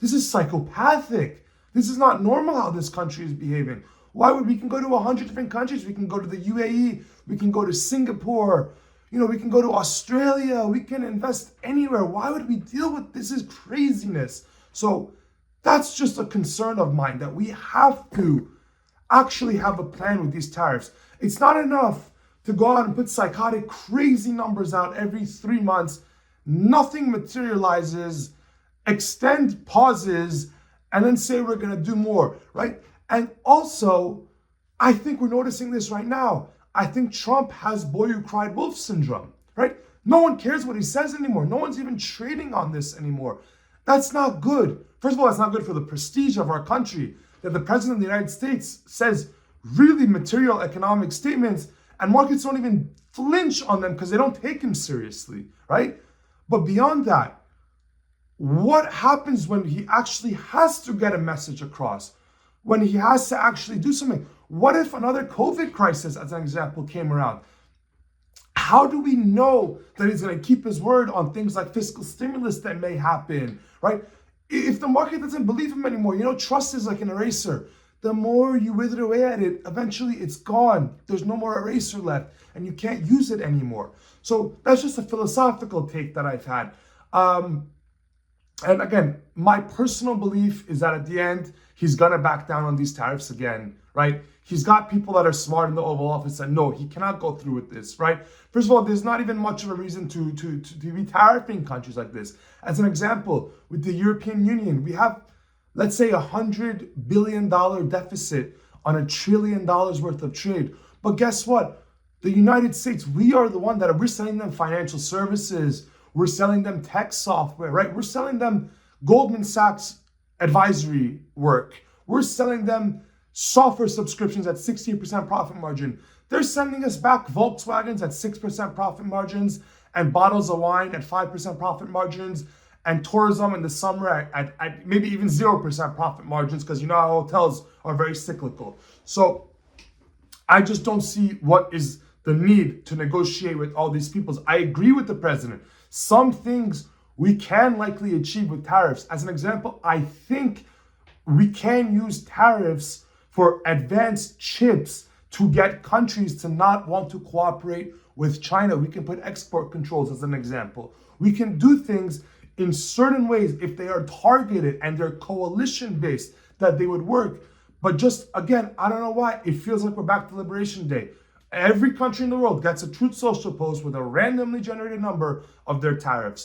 This is psychopathic. This is not normal how this country is behaving. Why would we can go to 100 different countries? We can go to the UAE. We can go to Singapore. We can go to Australia. We can invest anywhere. Why would we deal with this? Is craziness. So that's just a concern of mine, that we have to actually have a plan with these tariffs. It's not enough to go out and put psychotic, crazy numbers out every 3 months. Nothing materializes, extend pauses, and then say we're going to do more, right? And also, I think we're noticing this right now. I think Trump has boy who cried wolf syndrome, right? No one cares what he says anymore. No one's even trading on this anymore. That's not good. First of all, it's not good for the prestige of our country that the president of the United States says really material economic statements and markets don't even flinch on them because they don't take him seriously, right? But beyond that, what happens when he actually has to get a message across? When he has to actually do something? What if another COVID crisis, as an example, came around? How do we know that he's going to keep his word on things like fiscal stimulus that may happen, right? If the market doesn't believe him anymore, trust is like an eraser. The more you wither away at it, eventually it's gone. There's no more eraser left, and you can't use it anymore. So that's just a philosophical take that I've had. And again, my personal belief is that at the end, he's going to back down on these tariffs again, right? He's got people that are smart in the Oval Office that know he cannot go through with this, right? First of all, there's not even much of a reason to be tariffing countries like this. As an example, with the European Union, we have, let's say, $100 billion deficit on $1 trillion worth of trade. But guess what? The United States, we are the one we're selling them financial services. We're selling them tech software, right? We're selling them Goldman Sachs advisory work. We're selling them software subscriptions at 60% profit margin. They're sending us back Volkswagens at 6% profit margins and bottles of wine at 5% profit margins and tourism in the summer at maybe even 0% profit margins because how hotels are very cyclical. So I just don't see what is the need to negotiate with all these peoples. I agree with the president. Some things we can likely achieve with tariffs. As an example, I think we can use tariffs for advanced chips to get countries to not want to cooperate with China. We can put export controls as an example. We can do things in certain ways if they are targeted and they're coalition-based that they would work. But just, again, I don't know why, it feels like we're back to Liberation Day. Every country in the world gets a Truth Social post with a randomly generated number of their tariffs.